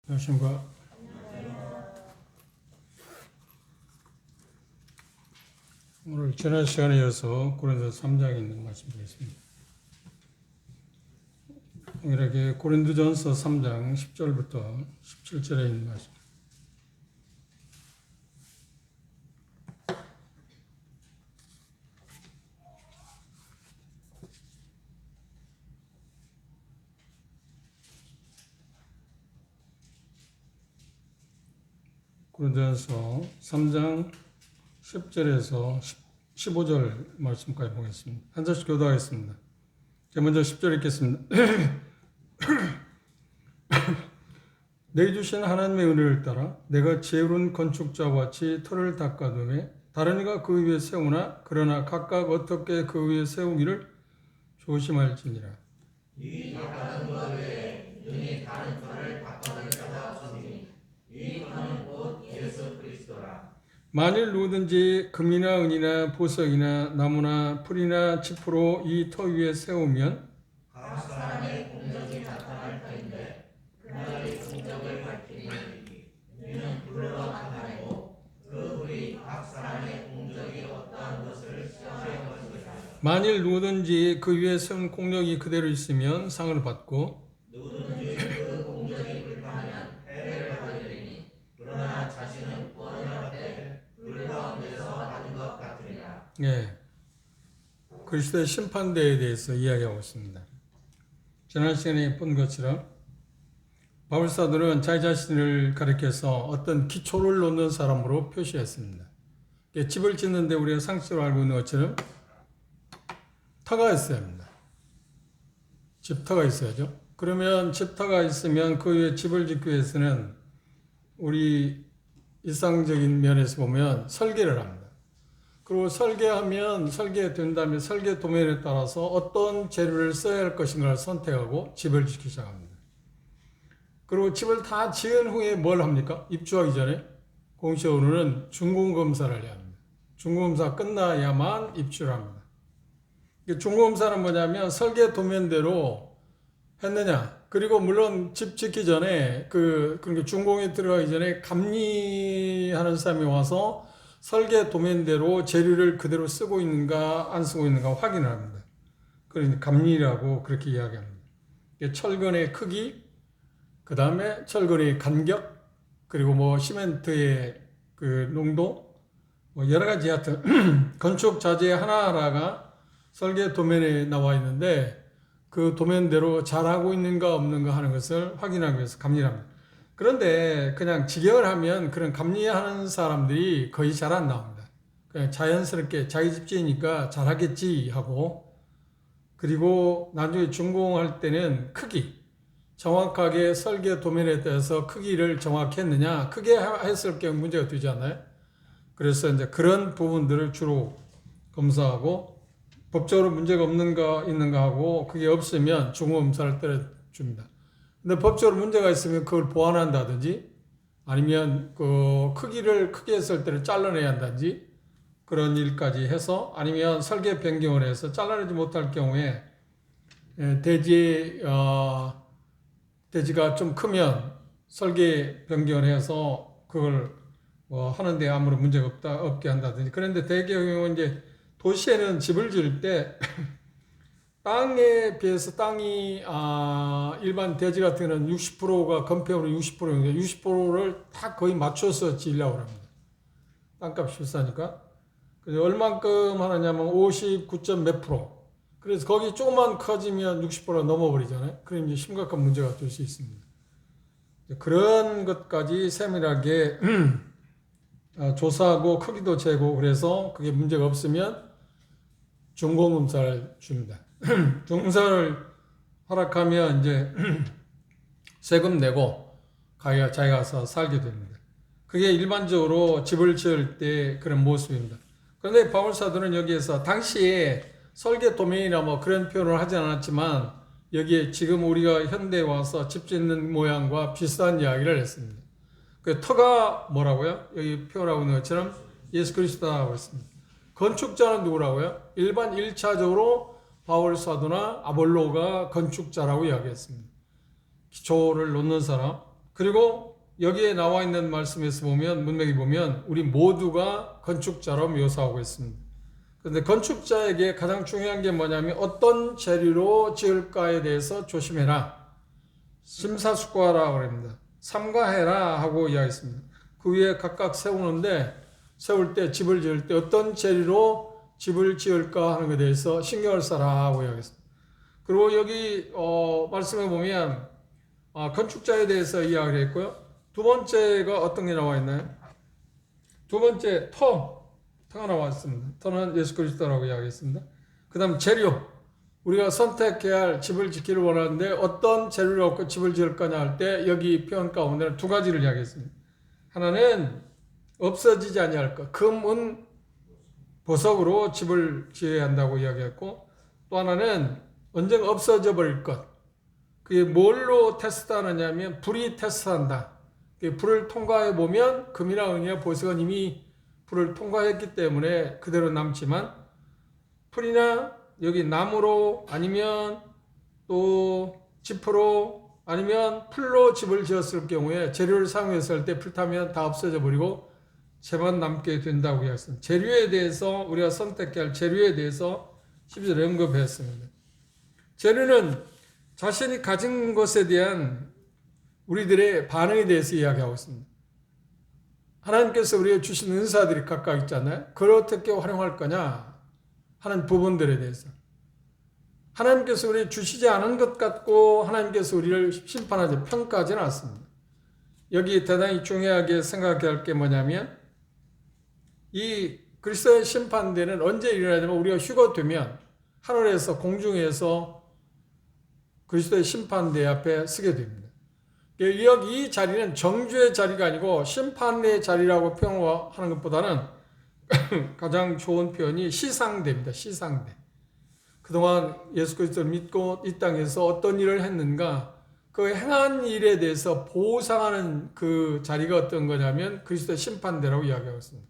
안녕하십니까. 오늘 지난 시간에 이어서 고린도서 3장에 있는 말씀 드리겠습니다. 동일하게 고린도전서 3장 10절부터 17절에 있는 말씀. 고린도전서 3장 10절에서 15절 말씀까지 보겠습니다. 한 절씩 교도하겠습니다. 제가 먼저 10절 읽겠습니다. 내게 주신 하나님의 은혜를 따라 내가 지혜로운 건축자와 같이 터를 닦아두매 다른 이가 그 위에 세우나 그러나 각각 어떻게 그 위에 세우기를 조심할지니라. 이 닦아둔 것 외에 능히 다른 터를 닦아둘 자가 없으니 이 터는 곧 예수 그리스도라. 만일 누구든지 금이나 은이나 보석이나 나무나 풀이나 짚으로 이 터 위에 세우면 각 사람의 공적이 나타날 터인데 그날의 공적을 밝히니 이는 불로 나타내고 그 불이 각 사람의 공적이 어떠한 것을 시험해 볼 것이라. 만일 누구든지 그 위에 세운 공력이 그대로 있으면 상을 받고 누구든지 그 공적이 불타면 해를 받으리니 그러나 자신은 구원을 받되 불 가운데서 받은 것 같으리라. 그리스도의 심판대에 대해서 이야기하고 있습니다. 지난 시간에 본 것처럼 바울사도는 자기 자신을 가리켜서 어떤 기초를 놓는 사람으로 표시했습니다. 집을 짓는데 우리가 상식으로 알고 있는 것처럼 터가 있어야 합니다. 집터가 있어야죠. 그러면 집터가 있으면 그 위에 집을 짓기 위해서는 우리 일상적인 면에서 보면 설계를 합니다. 그리고 설계된 다음에 설계 도면에 따라서 어떤 재료를 써야 할 것인가를 선택하고 집을 짓기 시작합니다. 그리고 집을 다 지은 후에 뭘 합니까? 입주하기 전에 공시원은 중공검사를 해야 합니다. 중공검사 끝나야만 입주를 합니다. 중공검사는 뭐냐면 설계 도면대로 했느냐. 그리고 물론 집 짓기 전에 그러니까 중공에 들어가기 전에 감리하는 사람이 와서 설계 도면대로 재료를 그대로 쓰고 있는가 안 쓰고 있는가 확인을 합니다. 그러니까 감리라고 그렇게 이야기합니다. 철근의 크기, 그 다음에 철근의 간격, 그리고 시멘트의 그 농도, 여러 가지 하여튼 건축 자재 하나하나가 설계 도면에 나와 있는데 그 도면대로 잘하고 있는가 없는가 하는 것을 확인하기 위해서 감리를 합니다. 그런데 그냥 직역을 하면 그런 감리하는 사람들이 거의 잘 안 나옵니다. 그냥 자연스럽게 자기 집 지으니까 잘하겠지 하고, 그리고 나중에 준공할 때는 크기, 정확하게 설계 도면에 대해서 크기를 정확히 했느냐, 크게 했을 경우 문제가 되지 않나요? 그래서 이제 그런 부분들을 주로 검사하고 법적으로 문제가 있는가 하고 그게 없으면 중공검사를 때려줍니다. 근데 법적으로 문제가 있으면 그걸 보완한다든지 아니면 그 크기를 크게 했을 때를 잘라내야 한다든지 그런 일까지 해서, 아니면 설계 변경을 해서 잘라내지 못할 경우에 대지가 좀 크면 설계 변경을 해서 그걸 하는데 아무런 문제가 없게 한다든지. 그런데 대개 경우는 이제 도시에는 집을 지을 때 땅에 비해서 땅이 일반 대지 같은 경우는 60%가 건폐율이 60%인데 60%를 다 거의 맞춰서 지으려고 합니다. 땅값이 비싸니까. 그래서 얼만큼 하느냐면 59점 몇 프로. 그래서 거기 조금만 커지면 60%가 넘어버리잖아요. 그럼 이제 심각한 문제가 될 수 있습니다. 그런 것까지 세밀하게 조사하고 크기도 재고, 그래서 그게 문제가 없으면 중공검사를 줍니다. 중공사를 허락하면 이제 세금 내고 자기가 가서 살게 됩니다. 그게 일반적으로 집을 지을 때 그런 모습입니다. 그런데 바울사도는 여기에서 당시에 설계 도면이나 그런 표현을 하지 않았지만 여기에 지금 우리가 현대에 와서 집 짓는 모양과 비슷한 이야기를 했습니다. 그 터가 뭐라고요? 여기 표현하고 있는 것처럼 예수 그리스도라고 했습니다. 건축자는 누구라고요? 일반 1차적으로 바울 사도나 아볼로가 건축자라고 이야기했습니다. 기초를 놓는 사람, 그리고 여기에 나와 있는 말씀에서 보면 문맥에 보면 우리 모두가 건축자로 묘사하고 있습니다. 그런데 건축자에게 가장 중요한 게 뭐냐면 어떤 재료로 지을까에 대해서 조심해라. 심사숙고하라 그럽니다. 삼가해라 하고 이야기했습니다. 그 위에 각각 세울 때 집을 지을 때 어떤 재료로 집을 지을까 하는 것에 대해서 신경을 써라 하고 이야기했습니다. 그리고 여기 말씀해 보면 건축자에 대해서 이야기를 했고요. 두 번째가 어떤 게 나와 있나요? 두 번째 터가 나와 있습니다. 터는 예수 그리스도라고 이야기했습니다. 그 다음 재료, 우리가 선택해야 할 집을 짓기를 원하는데 어떤 재료를 갖고 집을 지을 거냐 할 때 여기 표현 가운데는 두 가지를 이야기했습니다. 하나는 없어지지 아니할 것, 금, 은, 보석으로 집을 지어야 한다고 이야기했고, 또 하나는 언젠가 없어져 버릴 것. 그게 뭘로 테스트하느냐면 불이 테스트한다. 불을 통과해 보면 금이나 은이나 보석은 이미 불을 통과했기 때문에 그대로 남지만 풀이나 여기 나무로 아니면 또 지프로 아니면 풀로 집을 지었을 경우에 재료를 사용했을 때 불타면 다 없어져 버리고 재만 남게 된다고 이야기했습니다. 재료에 대해서 우리가 선택해야 할 재료에 대해서 12절에 언급했습니다. 재료는 자신이 가진 것에 대한 우리들의 반응에 대해서 이야기하고 있습니다. 하나님께서 우리에게 주신 은사들이 각각 있잖아요. 그걸 어떻게 활용할 거냐 하는 부분들에 대해서 하나님께서 우리에게 주시지 않은 것 같고 하나님께서 우리를 심판하지 평가하지는 않습니다. 여기 대단히 중요하게 생각해야 할 게 뭐냐면 이 그리스도의 심판대는 언제 일어나냐면 우리가 휴거되면 하늘에서 공중에서 그리스도의 심판대 앞에 서게 됩니다. 여기 이 자리는 정죄의 자리가 아니고 심판의 자리라고 표현하는 것보다는 가장 좋은 표현이 시상대입니다. 시상대. 그동안 예수 그리스도를 믿고 이 땅에서 어떤 일을 했는가 그 행한 일에 대해서 보상하는 그 자리가 어떤 거냐면 그리스도의 심판대라고 이야기하고 있습니다.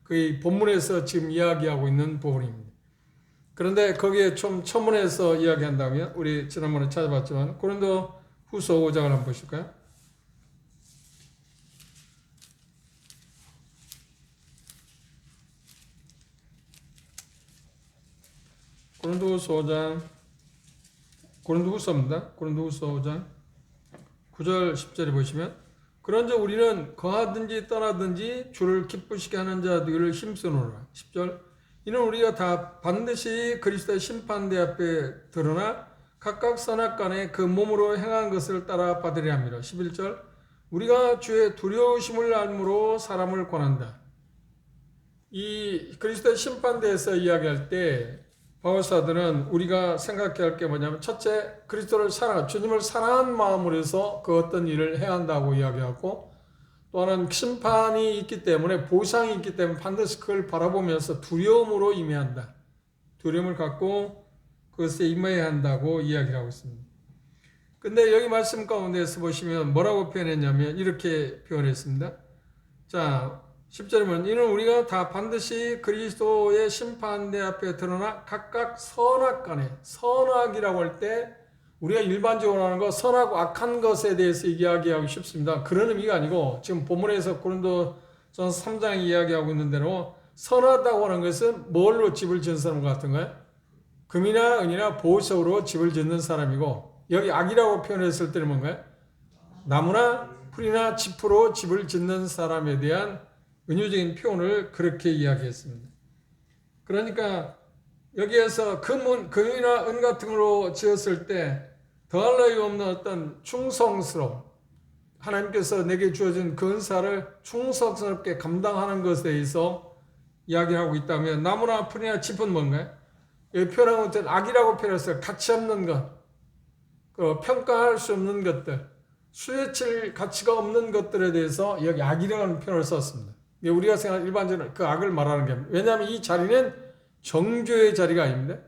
그 본문에서 지금 이야기하고 있는 부분입니다. 그런데 거기에 좀 첨언해서 이야기한다면 우리 지난번에 찾아봤지만 고린도 후서 5장을 한번 보실까요? 고린도후서입니다. 고린도후서 5장 9절 10절에 보시면 그런즉 우리는 거하든지 떠나든지 주를 기쁘시게 하는 자들을 힘쓰노라. 10절 이는 우리가 다 반드시 그리스도의 심판대 앞에 드러나 각각 선악간에 그 몸으로 행한 것을 따라 받으려 합니다. 11절 우리가 주의 두려우심을 알므로 사람을 권한다. 이 그리스도의 심판대에서 이야기할 때 바울사들은 우리가 생각해야 할 게 뭐냐면 첫째 그리스도를 주님을 사랑한 마음으로 해서 그 어떤 일을 해야 한다고 이야기하고 또 하나는 심판이 있기 때문에 보상이 있기 때문에 반드시 그걸 바라보면서 두려움으로 임해한다. 두려움을 갖고 그것에 임해야 한다고 이야기를 하고 있습니다. 근데 여기 말씀 가운데서 보시면 뭐라고 표현했냐면 이렇게 표현했습니다. 자 10절에 보면 이는 우리가 다 반드시 그리스도의 심판대 앞에 드러나 각각 선악간에 선악이라고 할 때 우리가 일반적으로 하는 거 선하고 악한 것에 대해서 이야기하기 쉽습니다. 그런 의미가 아니고 지금 본문에서 고린도전서 3장에 이야기하고 있는 대로 선하다고 하는 것은 뭘로 집을 지은 사람 같은가요? 금이나 은이나 보석으로 집을 짓는 사람이고 여기 악이라고 표현했을 때는 뭔가요? 나무나 풀이나 지프로 집을 짓는 사람에 대한 은유적인 표현을 그렇게 이야기했습니다. 그러니까 여기에서 금이나 은 같은 걸로 지었을 때 더할 나위 없는 어떤 충성스러움 하나님께서 내게 주어진 그 은사를 충성스럽게 감당하는 것에 대해서 이야기하고 있다면 나무나 풀이나 짚은 뭔가요? 여기 표현한 것은 악이라고 표현했어요. 가치 없는 것, 평가할 수 없는 것들, 수혜칠 가치가 없는 것들에 대해서 여기 악이라는 표현을 썼습니다. 우리가 생각하는 일반적으로 그 악을 말하는 게 왜냐하면 이 자리는 정죄의 자리가 아닙니다.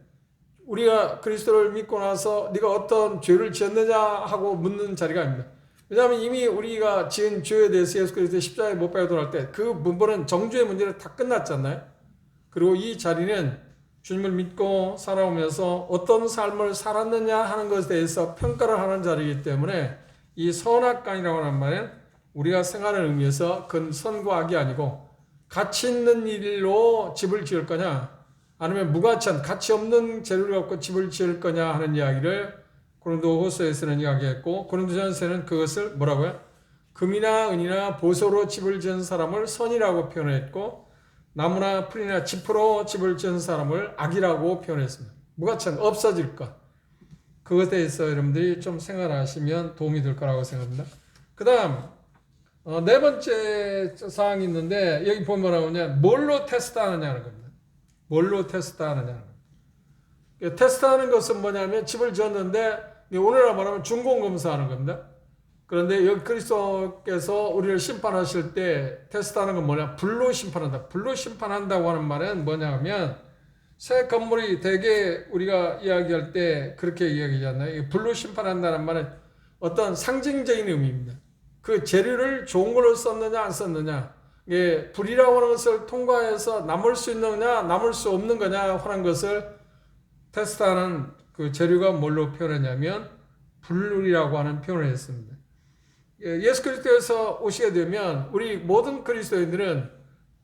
우리가 그리스도를 믿고 나서 네가 어떤 죄를 지었느냐 하고 묻는 자리가 아닙니다. 왜냐하면 이미 우리가 지은 죄에 대해서 예수 그리스도의 십자가에 못 박혀 돌아갈 때 그 문번은 정죄의 문제는 다 끝났잖아요. 그리고 이 자리는 주님을 믿고 살아오면서 어떤 삶을 살았느냐 하는 것에 대해서 평가를 하는 자리이기 때문에 이 선악간이라고 하는 말은 우리가 생활하는 의미에서 그건 선과 악이 아니고 가치 있는 일로 집을 지을 거냐 아니면 무가치한 가치 없는 재료를 갖고 집을 지을 거냐 하는 이야기를 고린도후서에서는 이야기했고 고린도전서에는 그것을 뭐라고요? 금이나 은이나 보소로 집을 지은 사람을 선이라고 표현했고 나무나 풀이나 짚으로 집을 지은 사람을 악이라고 표현했습니다. 무가치한 없어질 것. 그것에 대해서 여러분들이 좀 생각하시면 도움이 될 거라고 생각합니다. 그 다음 네 번째 사항이 있는데 여기 보면 뭐라고 하냐 뭘로 테스트하느냐는 겁니다. 뭘로 테스트하느냐는 겁니다. 테스트하는 것은 뭐냐면 집을 지었는데 오늘날 말하면 준공검사하는 겁니다. 그런데 여기 그리스도께서 우리를 심판하실 때 테스트하는 건 뭐냐 불로 심판한다. 불로 심판한다고 하는 말은 뭐냐면 새 건물이 대개 우리가 이야기할 때 그렇게 이야기하잖아요. 불로 심판한다는 말은 어떤 상징적인 의미입니다. 그 재료를 좋은 걸로 썼느냐 안 썼느냐 불이라고 하는 것을 통과해서 남을 수 있느냐 남을 수 없는 거냐 하는 것을 테스트하는 그 재료가 뭘로 표현하냐면 불이라고 하는 표현을 했습니다. 예수 그리스도에서 오시게 되면 우리 모든 그리스도인들은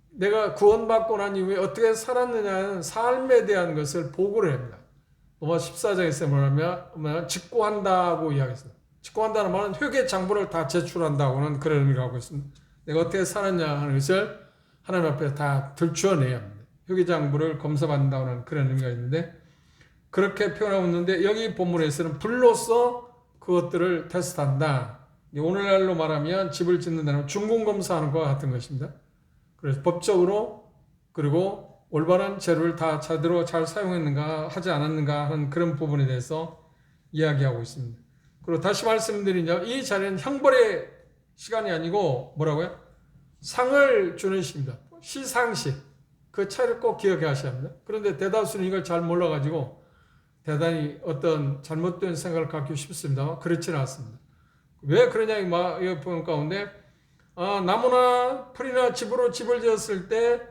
내가 구원받고 난 이후에 어떻게 살았느냐는 삶에 대한 것을 보고를 합니다. 로마 14장에서 뭐냐면 직고한다고 이야기했어요. 직고한다는 말은 회개 장부를 다 제출한다고는 그런 의미를 하고 있습니다. 내가 어떻게 살았냐 하는 것을 하나님 앞에 다 들추어내야 합니다. 회개 장부를 검사받는다는 그런 의미가 있는데 그렇게 표현하고 있는데 여기 본문에서는 불로써 그것들을 테스트한다. 오늘날로 말하면 집을 짓는다는 준공검사하는 것과 같은 것입니다. 그래서 법적으로 그리고 올바른 재료를 다 제대로 잘 사용했는가 하지 않았는가 하는 그런 부분에 대해서 이야기하고 있습니다. 그리고 다시 말씀드리면 이 자리는 형벌의 시간이 아니고 뭐라고요? 상을 주는 시입니다. 시상식. 그 차이를 꼭 기억하셔야 합니다. 그런데 대다수는 이걸 잘 몰라가지고 대단히 어떤 잘못된 생각을 갖기 쉽습니다. 그렇지는 않습니다. 왜 그러냐 이 보는 가운데 나무나 풀이나 집으로 집을 지었을 때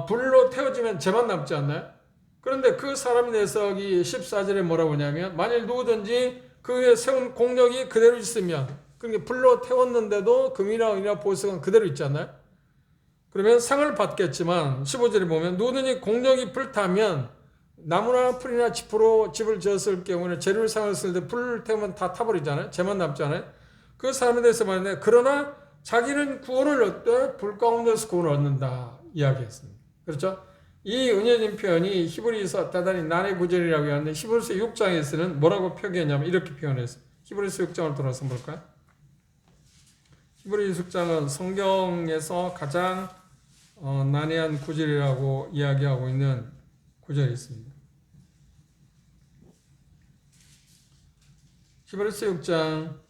불로 태워지면 죄만 남지 않나요? 그런데 그 사람에 대해서 이 14절에 뭐라고 하냐면 만일 누구든지 그 위에 세운 공력이 그대로 있으면 그러니까 불로 태웠는데도 금이나 은이나 보석은 그대로 있잖아요. 그러면 상을 받겠지만 15절에 보면 누구든지 공력이 불타면 나무나 풀이나 짚으로 집을 지었을 경우는 재료를 사용했을 때 불을 태우면 다 타버리잖아요. 죄만 남잖아요. 그 사람에 대해서 말하는데 그러나 자기는 구원을 얻되 불 가운데서 구원을 얻는다 이야기했습니다. 그렇죠? 이 은혜진 표현이 히브리서 대단히 난해 구절이라고 하는데 히브리서 6장에서는 뭐라고 표기했냐면 이렇게 표현했어요. 히브리서 6장을 돌아서 볼까요? 히브리서 6장은 성경에서 가장 난해한 구절이라고 이야기하고 있는 구절이 있습니다. 히브리서 6장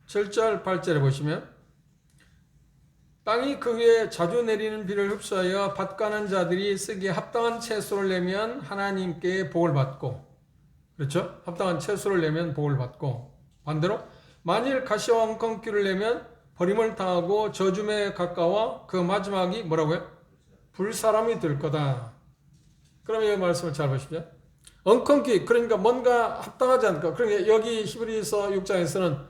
7절 8절에 보시면 땅이 그 위에 자주 내리는 비를 흡수하여 밭 가는 자들이 쓰기에 합당한 채소를 내면 하나님께 복을 받고 그렇죠? 합당한 채소를 내면 복을 받고 반대로 만일 가시와 엉겅퀴를 내면 버림을 당하고 저주에 가까워 그 마지막이 뭐라고요? 불사람이 될 거다. 그럼 이 말씀을 잘 보십시오. 엉겅퀴 그러니까 뭔가 합당하지 않을까. 그러니까 여기 히브리서 6장에서는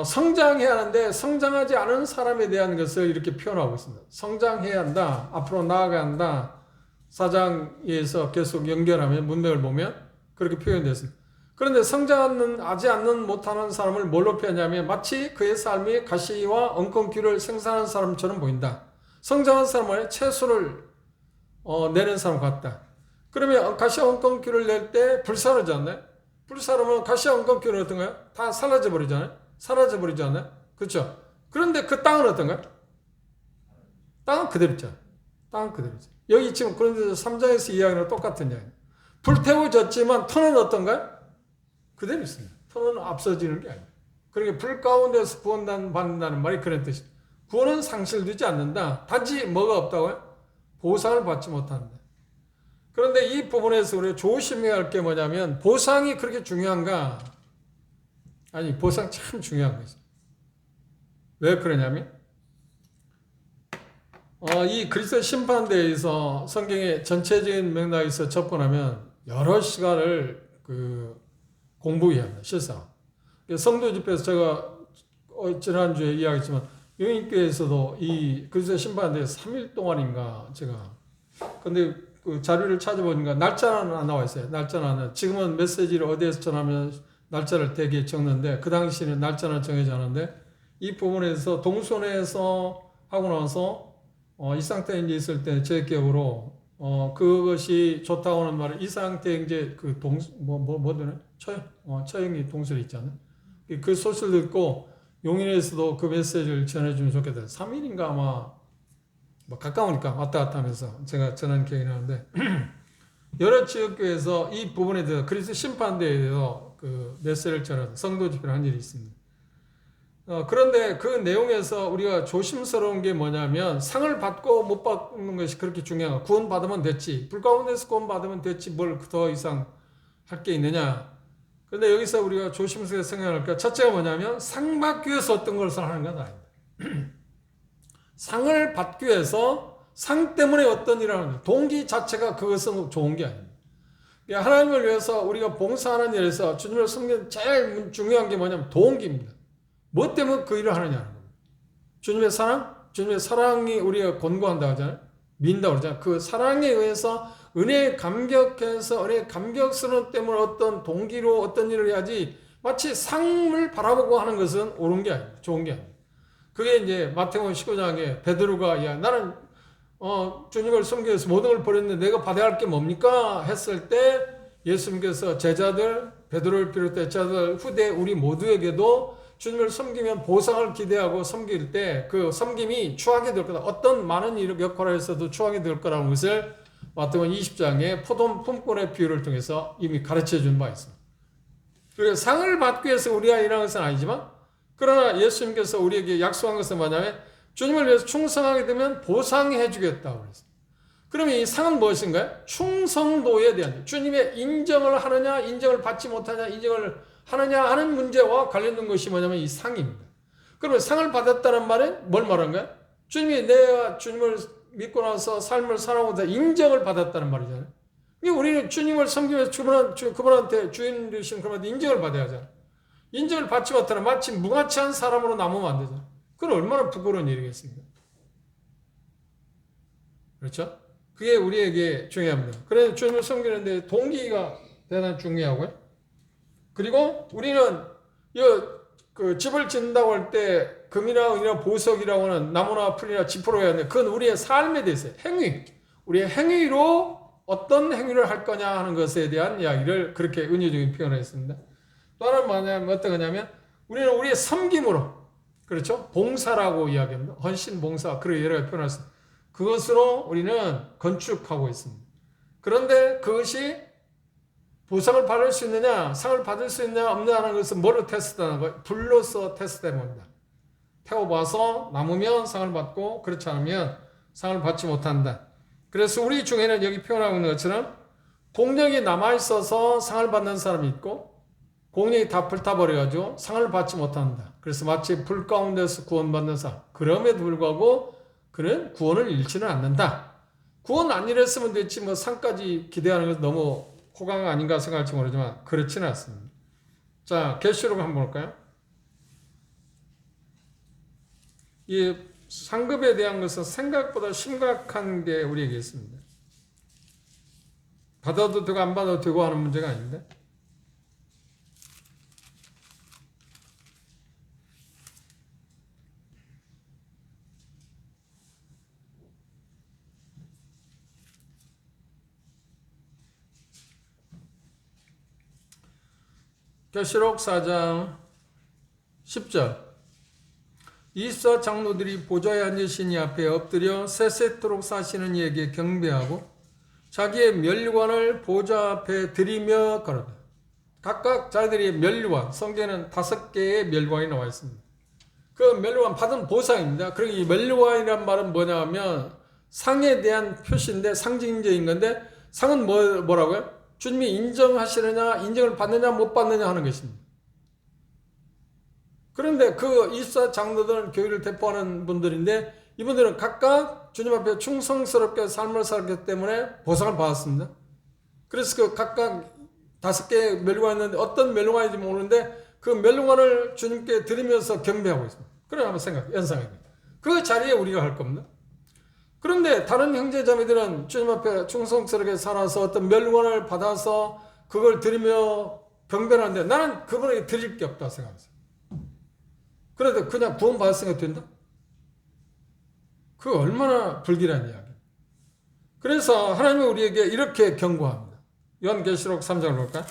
성장해야 하는데 성장하지 않은 사람에 대한 것을 이렇게 표현하고 있습니다. 성장해야 한다. 앞으로 나아가야 한다. 4장에서 계속 연결하면 문맥을 보면 그렇게 표현됐습니다. 그런데 성장하지 않는 못하는 사람을 뭘로 표현하냐면 마치 그의 삶이 가시와 엉겅퀴를 생산하는 사람처럼 보인다. 성장한 사람은 채소를 내는 사람 같다. 그러면 가시와 엉겅퀴를 낼 때 불사르지 않나요? 불사르면 가시와 엉겅퀴는 어떤가요? 다 사라져 버리잖아요. 사라져 버리지 않나요? 그렇죠? 그런데 그 땅은 어떤가요? 땅은 그대로 있잖아요. 땅은 그대로 있잖아요. 여기 지금 고린도서 3장에서 이야기랑 똑같은 이야기예요. 불태워졌지만 터는 어떤가요? 그대로 있습니다. 터는 앞서지는 게 아니에요. 그러니까 불 가운데서 구원받는다는 말이 그런 뜻이에요. 구원은 상실되지 않는다. 단지 뭐가 없다고요? 보상을 받지 못한다. 그런데 이 부분에서 우리가 조심해야 할 게 뭐냐면 보상이 그렇게 중요한가? 아니 보상 참 중요한 거죠. 왜 그러냐면 이 그리스도 심판에 대해서 성경의 전체적인 맥락에서 접근하면 여러 시간을 공부해야 합니다. 실상. 성도 집회에서 제가 지난주에 이야기했지만 영인교회에서도 이 그리스도의 심판에 대해서 3일 동안인가 제가 근데 그 자료를 찾아보니까 날짜는 안 나와 있어요. 날짜는 안 나와. 지금은 메시지를 어디에서 전하면 날짜를 대개 적는데 그 당시에는 날짜는 정해져 않았는데 이 부분에서 동선에서 하고 나서 이 상태에 이제 있을 때 제 기억으로 그것이 좋다고 하는 말은 이 상태에 이제 그 뭐더래 처형이 동설이 있잖아요. 그 소식을 듣고 용인에서도 그 메시지를 전해주면 좋겠다. 3일인가 아마 뭐 가까우니까 왔다 갔다 하면서 제가 전한 기억이 나는데 여러 지역교회에서 이 부분에 대해서 그리스도 심판대에 대해서 그 메시지를 전한 성도 집회를 한 일이 있습니다. 그런데 그 내용에서 우리가 조심스러운 게 뭐냐면 상을 받고 못 받는 것이 그렇게 중요한 거. 구원 받으면 됐지. 불 가운데서 구원 받으면 됐지. 뭘 더 이상 할 게 있느냐. 그런데 여기서 우리가 조심스럽게 생각할까. 첫째가 뭐냐면 상 받기 위해서 어떤 것을 하는 건 아닙니다. 상을 받기 위해서 상 때문에 어떤 일을 하는 거예요. 동기 자체가 그것은 좋은 게 아닙니다. 하나님을 위해서 우리가 봉사하는 일에서 주님을 섬기는 제일 중요한 게 뭐냐면 동기입니다. 뭐 때문에 그 일을 하느냐는 겁니다. 주님의 사랑? 주님의 사랑이 우리가 권고한다고 하잖아요. 민다고 그러잖아요. 그 사랑에 의해서 은혜에 감격해서 은혜에 감격스러운 때문에 어떤 동기로 어떤 일을 해야지 마치 상을 바라보고 하는 것은 옳은 게 아닙니다. 좋은 게 아닙니다. 그게 이제 마태복음 19장에 베드로가 야 나는 주님을 섬기기 위해서 모든 걸 버렸는데 내가 받아야 할 게 뭡니까? 했을 때 예수님께서 제자들 베드로를 비롯해 제자들 후대 우리 모두에게도 주님을 섬기면 보상을 기대하고 섬길 때 그 섬김이 추하게 될 거다. 어떤 많은 역할을 했어도 추하게 될 거라는 것을 마태복음 20장에 품꾼의 비유를 통해서 이미 가르쳐 준 바 있습니다. 그래서 상을 받기 위해서 우리가 일하는 것은 아니지만 그러나 예수님께서 우리에게 약속한 것은 뭐냐면 주님을 위해서 충성하게 되면 보상해 주겠다고 그랬어요. 그러면 이 상은 무엇인가요? 충성도에 대한 주님의 인정을 하느냐 인정을 받지 못하냐 인정을 하느냐 하는 문제와 관련된 것이 뭐냐면 이 상입니다. 그러면 상을 받았다는 말은 뭘 말하는 거야? 주님이 내가 주님을 믿고 나서 삶을 살아오다 인정을 받았다는 말이잖아요. 우리는 주님을 섬기면서 그분한테 주인 되신 그분한테 인정을 받아야 하잖아요. 인정을 받지 못하면 마치 무가치한 사람으로 남으면 안 되잖아요. 그건 얼마나 부끄러운 일이겠습니까? 그렇죠? 그게 우리에게 중요합니다. 그래서 주님을 섬기는데 동기가 대단히 중요하고요. 그리고 우리는 그 집을 짓는다고 할 때 금이나 은이나 보석이라고 하는 나무나 풀이나 지푸로 해야 하는데 그건 우리의 삶에 대해서 행위, 우리의 행위로 어떤 행위를 할 거냐 하는 것에 대한 이야기를 그렇게 은유적인 표현을 했습니다. 또 하나는 뭐냐면 어떤 거냐면 우리는 우리의 섬김으로 그렇죠? 봉사라고 이야기합니다. 헌신, 봉사, 그런 여러 가지 표현을 했습니다. 그것으로 우리는 건축하고 있습니다. 그런데 그것이 보상을 받을 수 있느냐, 상을 받을 수 있느냐, 없느냐 하는 것은 뭐로 테스트하는 거예요? 불로서 테스트해 봅니다. 태워봐서 남으면 상을 받고 그렇지 않으면 상을 받지 못한다. 그래서 우리 중에는 여기 표현하고 있는 것처럼 공력이 남아있어서 상을 받는 사람이 있고 공력이 다 불타버려가지고 상을 받지 못한다. 그래서 마치 불 가운데서 구원받는 사람. 그럼에도 불구하고 그는 구원을 잃지는 않는다. 구원 안 잃었으면 됐지 뭐 상까지 기대하는 것은 너무 호강 아닌가 생각할지 모르지만 그렇지는 않습니다. 자, 계시록 한번 볼까요? 이 상급에 대한 것은 생각보다 심각한 게 우리에게 있습니다. 받아도 되고 안 받아도 되고 하는 문제가 아닌데 계시록 4장 10절 24 장로들이 보좌에 앉으신 이 앞에 엎드려 세세토록 사시는 이에게 경배하고 자기의 면류관을 보좌 앞에 들이며 걸었다. 각각 자기들의 면류관, 성경에는 5개의 면류관이 나와 있습니다. 그 면류관 받은 보상입니다. 그리고 이 면류관이란 말은 뭐냐면 상에 대한 표시인데 상징적인 건데 상은 뭐라고요? 주님이 인정하시느냐, 인정을 받느냐, 못 받느냐 하는 것입니다. 그런데 그 24 장로들은 교회를 대표하는 분들인데 이분들은 각각 주님 앞에 충성스럽게 삶을 살기 때문에 보상을 받았습니다. 그래서 그 각각 5개의 멸류관이 있는데 어떤 멸류관인지 모르는데 그 멸류관을 주님께 드리면서 경배하고 있습니다. 그래 한번 연상해. 그 자리에 우리가 할 겁니다. 그런데 다른 형제자매들은 주님 앞에 충성스럽게 살아서 어떤 멸류관을 받아서 그걸 드리며 경배를 하는데 나는 그분에게 드릴 게 없다 생각했어요. 그래도 그냥 구원 받았으니까 된다? 그거 얼마나 불길한 이야기. 그래서 하나님이 우리에게 이렇게 경고합니다. 요한계시록 3장을 볼까요?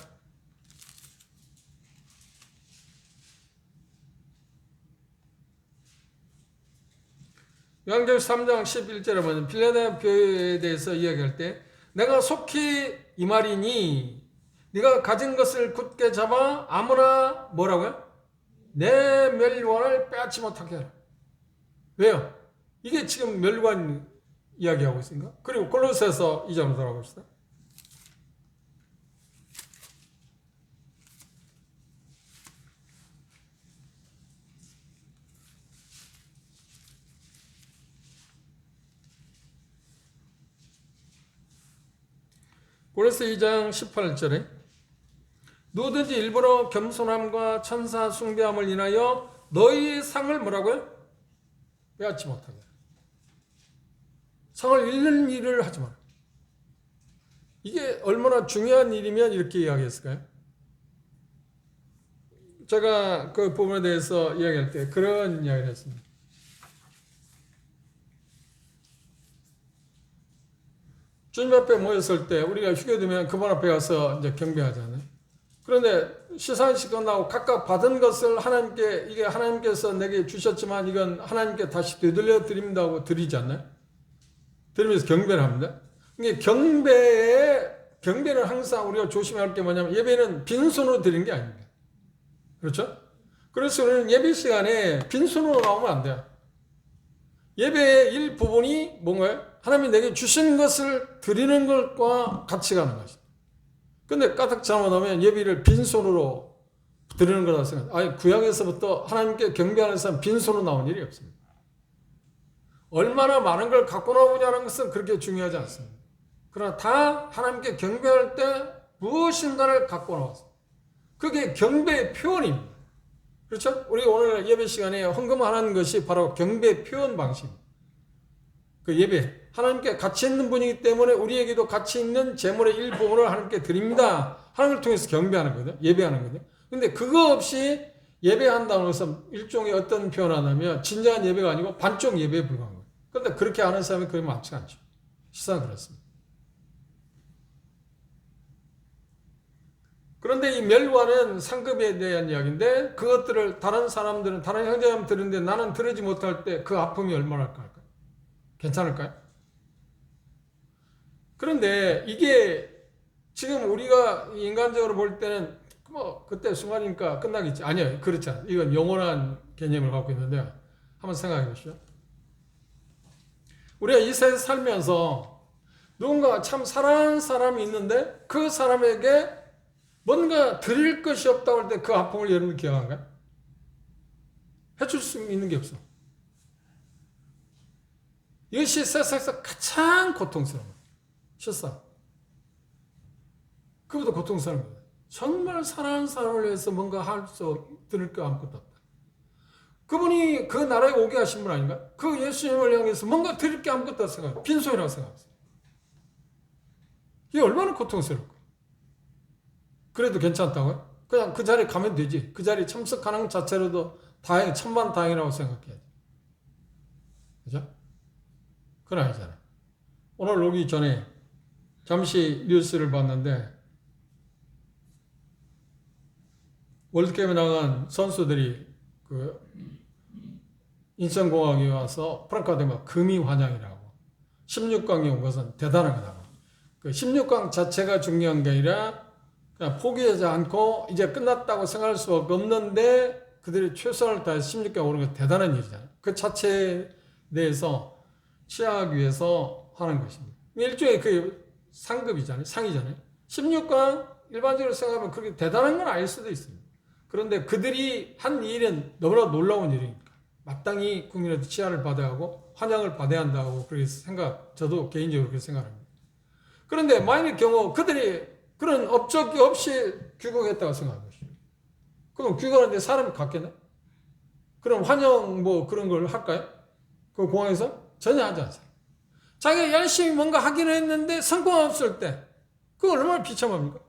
요한계시록 3장 11절에 보면 빌라델피아 교회에 대해서 이야기할 때 내가 속히 이 말이니 네가 가진 것을 굳게 잡아 아무나 뭐라고요? 내 멸류관을 빼앗지 못하게 하라. 왜요? 이게 지금 멸류관 이야기하고 있습니까? 그리고 골로새서 2장으로 돌아봅시다. 골로새 2장 18절에 누구든지 일부러 겸손함과 천사 숭배함을 인하여 너희의 상을 뭐라고요? 빼앗지 못하게. 상을 잃는 일을 하지 마라. 이게 얼마나 중요한 일이면 이렇게 이야기했을까요? 제가 그 부분에 대해서 이야기할 때 그런 이야기를 했습니다. 주님 앞에 모였을 때 우리가 휴게 되면 그분 앞에 가서 이제 경배하잖아요. 그런데 시상식 끝나고 각각 받은 것을 하나님께 이게 하나님께서 내게 주셨지만 이건 하나님께 다시 되돌려 드립니다고 드리지 않나요? 드리면서 경배를 합니다. 이게 경배는 항상 우리가 조심해야 할 게 뭐냐면 예배는 빈손으로 드리는 게 아닙니다. 그렇죠? 그래서 우리는 예배 시간에 빈손으로 나오면 안 돼요. 예배의 일부분이 뭔가요? 하나님이 내게 주신 것을 드리는 것과 같이 가는 것이죠. 근데 까딱 잘못하면 예배를 빈손으로 드리는 거라고 생각해요. 아니, 구약에서부터 하나님께 경배하는 사람 빈손으로 나온 일이 없습니다. 얼마나 많은 걸 갖고 나오냐는 것은 그렇게 중요하지 않습니다. 그러나 다 하나님께 경배할 때 무엇인가를 갖고 나왔습니다. 그게 경배의 표현입니다. 그렇죠? 우리 오늘 예배 시간에 헌금하는 것이 바로 경배의 표현 방식입니다. 그 예배, 하나님께 가치 있는 분이기 때문에 우리에게도 가치 있는 재물의 일부분을 하나님께 드립니다. 하나님을 통해서 경배하는 거죠. 예배하는 거죠. 근데 그거 없이 예배한다는 것은 일종의 어떤 표현을 하냐면 진정한 예배가 아니고 반쪽 예배에 불과한 거예요. 그런데 그렇게 하는 사람이 그리 많지 않죠. 실상 그렇습니다. 그런데 이 멸관은 상급에 대한 이야기인데 그것들을 다른 사람들은 다른 형제자매들은 들은데 나는 들으지 못할 때 그 아픔이 얼마나 할까요? 괜찮을까요? 그런데 이게 지금 우리가 인간적으로 볼 때는 뭐 그때 순간이니까 끝나겠지. 아니요, 그렇지 않아요. 이건 영원한 개념을 갖고 있는데요. 한번 생각해 보시죠. 우리가 이 세상에 살면서 누군가 참 사랑하는 사람이 있는데 그 사람에게 뭔가 드릴 것이 없다고 할 때 그 아픔을 여러분 기억한가요? 해줄 수 있는 게 없어. 이것이 세상에서 가장 고통스러운 거예요. 실상. 그보다 고통스러운 거예요. 정말 사랑하는 사람을 위해서 뭔가 할 수, 드릴 거 아무것도 없다. 그분이 그 나라에 오게 하신 분 아닌가? 그 예수님을 향해서 뭔가 드릴 게 아무것도 없다고 생각해요. 빈손이라고 생각했어요. 이게 얼마나 고통스러울까? 그래도 괜찮다고요? 그냥 그 자리에 가면 되지. 그 자리에 참석하는 것 자체로도 천만다행이라고 생각해야지. 그죠? 그건 아니잖아. 오늘 오기 전에 잠시 뉴스를 봤는데 월드컵에 나간 선수들이 그 인천공항에 와서 프랑크푸르트에 금이 환영이라고 16강에 온 것은 대단한 거라고. 그 16강 자체가 중요한 게 아니라 그냥 포기하지 않고 이제 끝났다고 생각할 수밖에 없는데 그들이 최선을 다해서 16강에 오는 건 대단한 일이잖아요. 그 자체에 대해서 취하기 위해서 하는 것입니다. 일종의 그 상급이잖아요. 상이잖아요. 16강 일반적으로 생각하면 그렇게 대단한 건 아닐 수도 있습니다. 그런데 그들이 한 일은 너무나 놀라운 일이니까 마땅히 국민한테 치하를 받아야 하고 환영을 받아야 한다고 그렇게 저도 개인적으로 그렇게 생각합니다. 그런데 만일 경우 그들이 그런 업적이 없이 귀국했다고 생각한 것이죠. 그럼 귀국하는데 사람이 갔겠나? 그럼 환영 뭐 그런 걸 할까요? 그 공항에서? 전혀 하지 않습니다. 자기가 열심히 뭔가 하기는 했는데 성과가 없을 때 그거 얼마나 비참합니까?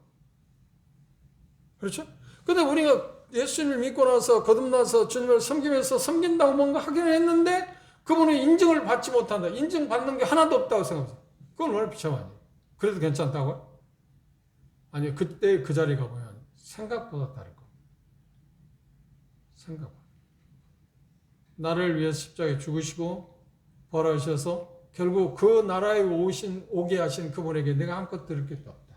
그렇죠? 근데 우리가 예수님을 믿고 나서 거듭나서 주님을 섬기면서 섬긴다고 뭔가 하기는 했는데 그분의 인정을 받지 못한다. 인정받는 게 하나도 없다고 생각합니다. 그건 얼마나 비참하니? 그래도 괜찮다고요? 아니요. 그때 그 자리에 가보면 생각보다 다를 겁니다. 생각보다. 나를 위해서 십자가에 죽으시고 부활하셔서 결국 그 나라에 오게 하신 그분에게 내가 아무것도 드릴 게 없다.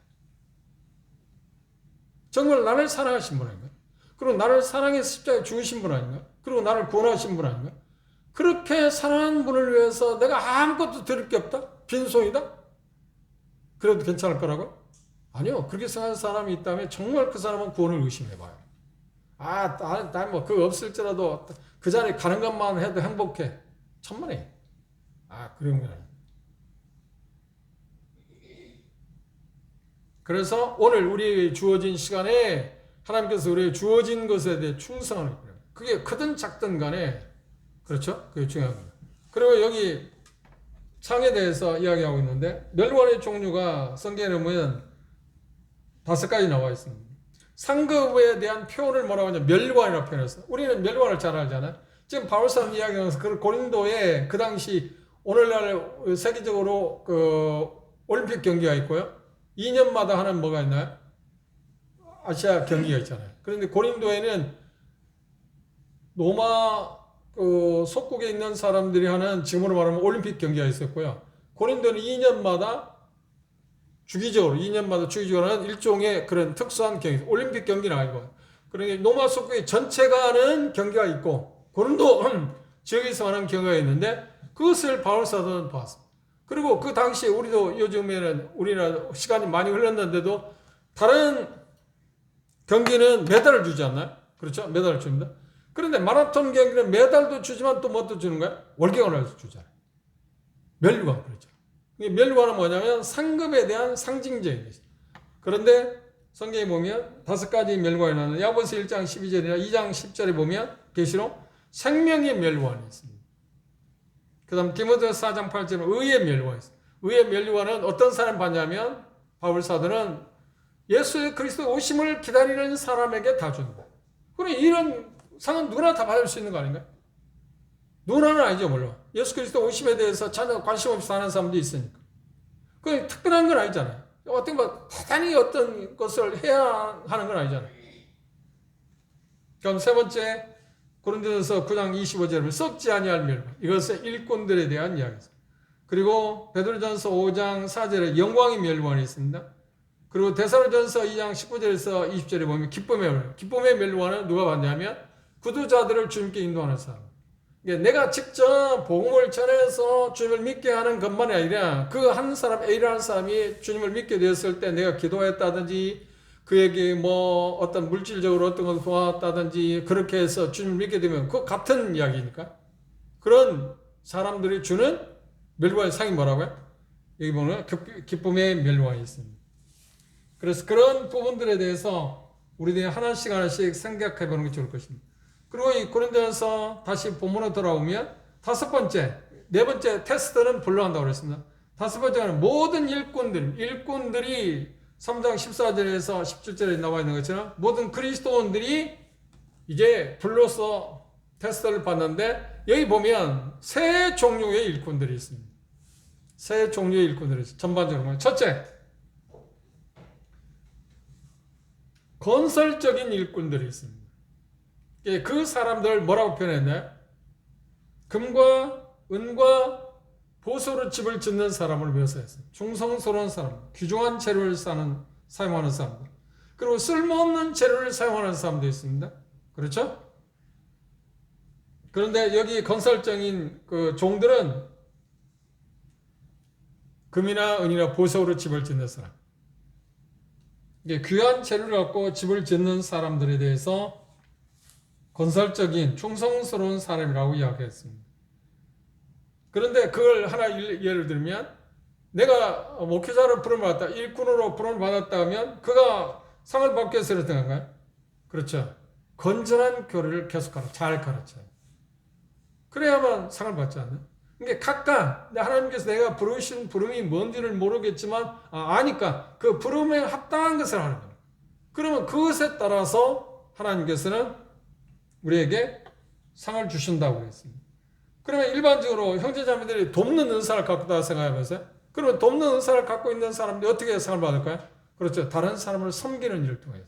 정말 나를 사랑하신 분 아닌가? 그리고 나를 사랑해서 십자가에 죽으신 분 아닌가? 그리고 나를 구원하신 분 아닌가? 그렇게 사랑하는 분을 위해서 내가 아무것도 드릴 게 없다? 빈손이다? 그래도 괜찮을 거라고? 아니요. 그렇게 생각하는 사람이 있다면 정말 그 사람은 구원을 의심해봐요. 난 뭐 그거 없을지라도 그 자리에 가는 것만 해도 행복해. 천만에. 그런 게 아니에요. 그래서 오늘 우리 주어진 시간에 하나님께서 우리에게 주어진 것에 대해 충성하는 거예요. 그게 크든 작든 간에 그렇죠? 그게 중요한 거예요. 그리고 여기 창에 대해서 이야기하고 있는데 멸관의 종류가 성경에 보면 5가지 나와 있습니다. 상급에 대한 표현을 뭐라고 하냐? 멸관이라고 표현했어요. 우리는 멸관을 잘 알잖아요. 지금 바울사는 이야기하면서 그 고린도에 그 당시 오늘날 세계적으로 그 올림픽 경기가 있고요. 2년마다 하는 뭐가 있나요? 아시아 경기가 있잖아요. 그런데 고린도에는 로마 그 속국에 있는 사람들이 하는 지금으로 말하면 올림픽 경기가 있었고요. 고린도는 2년마다 주기적으로 하는 일종의 그런 특수한 경기, 올림픽 경기는 아니고, 그러니까 로마 속국의 전체가 하는 경기가 있고, 고린도 지역에서 하는 경기가 있는데, 그것을 바울사도는 봤습니다. 그리고 그 당시에 우리도 요즘에는 우리나라 시간이 많이 흘렀는데도 다른 경기는 메달을 주지 않나요? 그렇죠? 메달을 줍니다. 그런데 마라톤 경기는 메달도 주지만 또 뭣도 주는 거야? 월경을 주잖아요. 멸관, 그렇죠. 멸관은 뭐냐면 상급에 대한 상징적인 것이다. 그런데 성경에 보면 5가지 멸관이 나오는 야고보서 1장 12절이나 2장 10절에 보면 계시록 생명의 멸관이 있습니다. 그 다음 디모데후서 4장 8절에 의의 멸관이 있습니다. 의의 멸관은 어떤 사람이 받냐면 바울사도는 예수 그리스도 오심을 기다리는 사람에게 다 준다. 그럼 이런 상은 누구나 다 받을 수 있는 거 아닌가요? 누구나는 아니죠, 물론. 예수 그리스도 오심에 대해서 전혀 관심 없이 사는 사람도 있으니까. 그건 특별한 건 아니잖아요. 어떤 뭐 대단히 어떤 것을 해야 하는 건 아니잖아요. 그럼 세 번째 고린도전서 9장 25절에 썩지 아니할 멸관. 이것은 일꾼들에 대한 이야기입니다. 그리고 베드로전서 5장 4절에 영광의 멸관이 있습니다. 그리고 데살로전서 2장 19절에서 20절에 보면 기쁨의 멸관. 기쁨의 멸관은 누가 받냐면 구두자들을 주님께 인도하는 사람. 내가 직접 복음을 전해서 주님을 믿게 하는 것만이 아니라 그 한 사람 A라는 사람이 주님을 믿게 되었을 때 내가 기도했다든지 그에게 뭐 어떤 물질적으로 어떤 것을 도왔다든지 그렇게 해서 주님을 믿게 되면 그 같은 이야기니까 그런 사람들이 주는 멸관의 상이 뭐라고요? 여기 보면 기쁨의 멸관이 있습니다. 그래서 그런 부분들에 대해서 우리들이 하나씩 생각해 보는 게 좋을 것입니다. 그리고 이 고린도전서 다시 본문으로 돌아오면 5번째, 4번째 테스트는 불러한다고 그랬습니다. 5번째는 모든 일꾼들이 3장 14절에서 17절에 나와 있는 것처럼 모든 그리스도인들이 이제 불로서 테스트를 받는데 여기 보면 세 종류의 일꾼들이 있습니다. 세 종류의 일꾼들이 있습니다. 전반적으로. 첫째, 건설적인 일꾼들이 있습니다. 그 사람들을 뭐라고 표현했나요? 금과 은과 보석으로 집을 짓는 사람을 묘사했어요. 충성스러운 사람, 귀중한 재료를 사용하는 사람들. 그리고 쓸모없는 재료를 사용하는 사람도 있습니다. 그렇죠? 그런데 여기 건설적인 그 종들은 금이나 은이나 보석으로 집을 짓는 사람. 귀한 재료를 갖고 집을 짓는 사람들에 대해서 건설적인 충성스러운 사람이라고 이야기했습니다. 그런데 그걸 하나 예를 들면 내가 목회자로 부름을 받았다, 일꾼으로 부름을 받았다 하면 그가 상을 받기 위해서 이렇게 한가요? 그렇죠. 건전한 교리를 계속하라. 잘 가르쳐요. 그래야만 상을 받지 않나요? 그러니까 각각 하나님께서 내가 부르신 부름이 뭔지를 모르겠지만 아니까 그 부름에 합당한 것을 하는 거예요. 그러면 그것에 따라서 하나님께서는 우리에게 상을 주신다고 했습니다. 그러면 일반적으로 형제자매들이 돕는 은사를 갖고 있다고 생각해보세요. 그러면 돕는 은사를 갖고 있는 사람들이 어떻게 상을 받을까요? 그렇죠. 다른 사람을 섬기는 일을 통해서.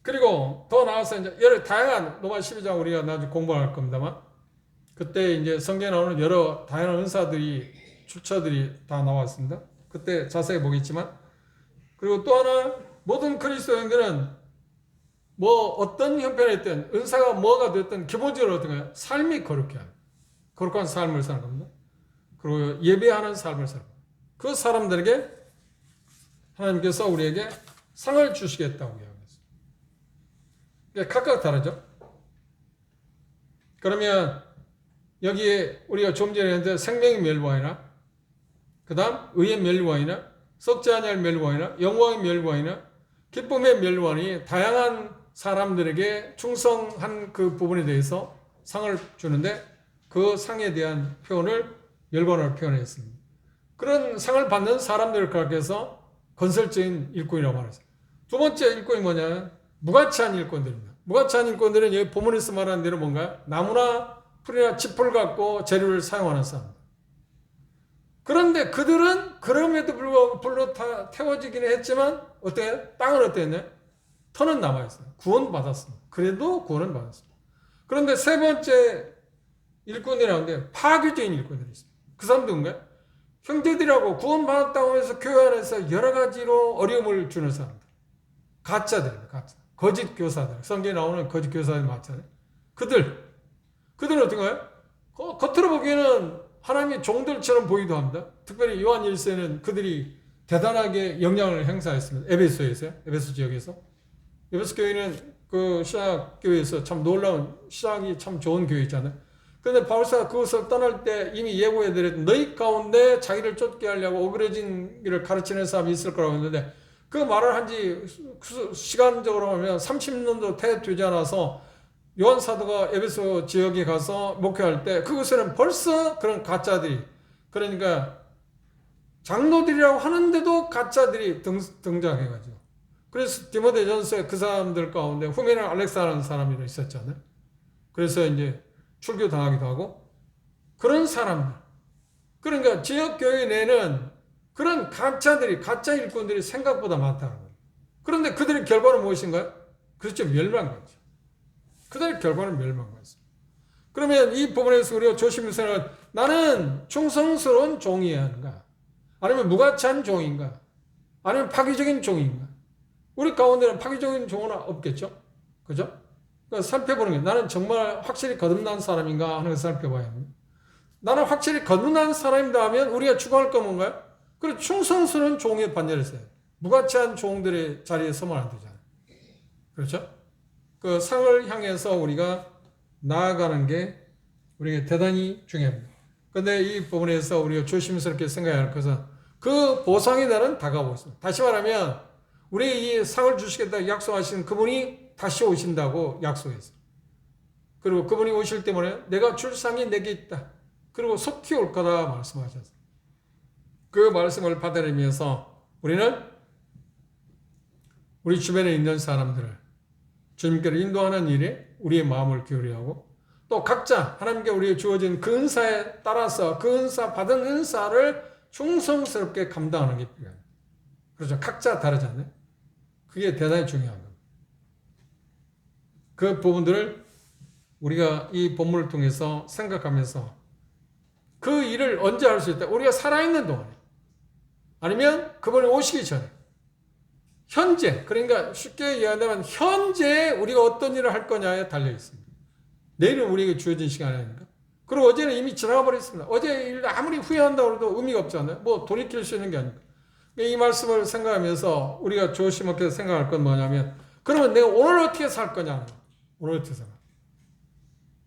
그리고 더 나아서 이제 여러 다양한 로마 12장 우리가 나중에 공부할 겁니다만 그때 이제 성경에 나오는 여러 다양한 은사들이 출처들이 다 나왔습니다. 그때 자세히 보겠지만 그리고 또 하나 모든 그리스도인들은 뭐 어떤 형편에 있든 은사가 뭐가 됐든 기본적으로 어떤가요? 삶이 거룩해. 거룩한 삶을 사는 겁니다. 그리고 예배하는 삶을 사는 겁니다. 그 사람들에게 하나님께서 우리에게 상을 주시겠다고 이야기했어요. 그러니까 각각 다르죠. 그러면 여기에 우리가 좀 전에 했는데 생명의 멸류관이나 그 다음 의의 멸류관이나 썩지 아니할 멸류관이나 영광의 멸류관이나 기쁨의 멸류관이 다양한 사람들에게 충성한 그 부분에 대해서 상을 주는데 그 상에 대한 표현을 멸관으로 표현했습니다. 그런 상을 받는 사람들을 가르쳐서 건설적인 일꾼이라고 말했어요. 두 번째 일꾼이 뭐냐면 무가치한 일꾼들입니다. 무가치한 일꾼들은 여기 본문에서 말하는 대로 뭔가요? 나무나 풀이나 짚을 갖고 재료를 사용하는 사람들. 그런데 그들은 그럼에도 불구하고 불로 태워지기는 했지만 어때요? 땅은 어땠나요? 터는 남아있어요. 구원받았습니다. 그래도 구원은 받았습니다. 그런데 세 번째 일꾼이라는데 파괴적인 일꾼들이 있습니다. 그 사람도 뭔가요? 형제들이라고 구원받았다고 해서 교회 안에서 여러 가지로 어려움을 주는 사람들. 가짜들입니다. 가짜. 거짓 교사들. 성경에 나오는 거짓 교사들 맞잖아요. 그들은 어떤가요? 겉으로 보기에는 하나님의 종들처럼 보이기도 합니다. 특별히 요한 1세는 그들이 대단하게 영향을 행사했습니다. 에베소에서요. 에베소 지역에서. 에베소 교회는 그 신학 교회에서 참 놀라운 신학이 참 좋은 교회잖아요. 그런데 바울사가 그것을 떠날 때 이미 예고해드렸던 너희 가운데 자기를 쫓게 하려고 오그려진 일을 가르치는 사람이 있을 거라고 했는데 그 말을 한지 시간적으로 하면 30년도 되지 않아서 요한 사도가 에베소 지역에 가서 목회할 때 그곳에는 벌써 그런 가짜들이 그러니까 장로들이라고 하는데도 가짜들이 등장해가지고 그래서 디모데전서에 그 사람들 가운데 후메는 알렉사라는 사람이 있었잖아요. 그래서 이제 출교당하기도 하고 그런 사람들 그러니까 지역교회 내는 그런 가짜들이 가짜 일꾼들이 생각보다 많다는 거예요. 그런데 그들의 결과는 무엇인가요? 그렇죠. 멸망이죠. 그들의 결과는 멸망이었습니다. 그러면 이 부분에서 우리가 조심해서 나는 충성스러운 종이어야 하는가? 아니면 무가치한 종인가? 아니면 파괴적인 종인가? 우리 가운데는 파괴적인 종은 없겠죠? 그죠? 그러니까 살펴보는 게 나는 정말 확실히 거듭난 사람인가 하는 것을 살펴봐야 합니다. 나는 확실히 거듭난 사람이다 하면 우리가 추구할 건 뭔가요? 그리고 충성스러운 종의 반열을 써야 돼요. 무가치한 종들의 자리에 서면 안 되잖아요. 그렇죠? 그 상을 향해서 우리가 나아가는 게 우리에게 대단히 중요합니다. 그런데 이 부분에서 우리가 조심스럽게 생각해야 할 것은 그 보상의 날은 다가오고 있습니다. 다시 말하면 우리 이 상을 주시겠다고 약속하신 그분이 다시 오신다고 약속했어요. 그리고 그분이 오실 때문에 내가 줄 상이 내게 있다. 그리고 속히 올 거다 말씀하셨어요. 그 말씀을 받아들이면서 우리는 우리 주변에 있는 사람들을 주님께로 인도하는 일에 우리의 마음을 기울여야 하고 또 각자 하나님께 우리에게 주어진 그 은사에 따라서 그 은사 받은 은사를 충성스럽게 감당하는 게 필요합니다. 그렇죠. 각자 다르잖아요. 그게 대단히 중요한 겁니다. 그 부분들을 우리가 이 본문을 통해서 생각하면서 그 일을 언제 할 수 있다? 우리가 살아있는 동안에 아니면 그분이 오시기 전에 현재 그러니까 쉽게 이야기하면 현재 우리가 어떤 일을 할 거냐에 달려 있습니다. 내일은 우리에게 주어진 시간이 아닙니까? 그리고 어제는 이미 지나가 버렸습니다. 어제 일 아무리 후회한다고 해도 의미가 없잖아요. 뭐 돌이킬 수 있는 게 아닙니까? 이 말씀을 생각하면서 우리가 조심하게 생각할 건 뭐냐면 그러면 내가 오늘 어떻게 살 거냐? 오늘 어떻게 살 거냐?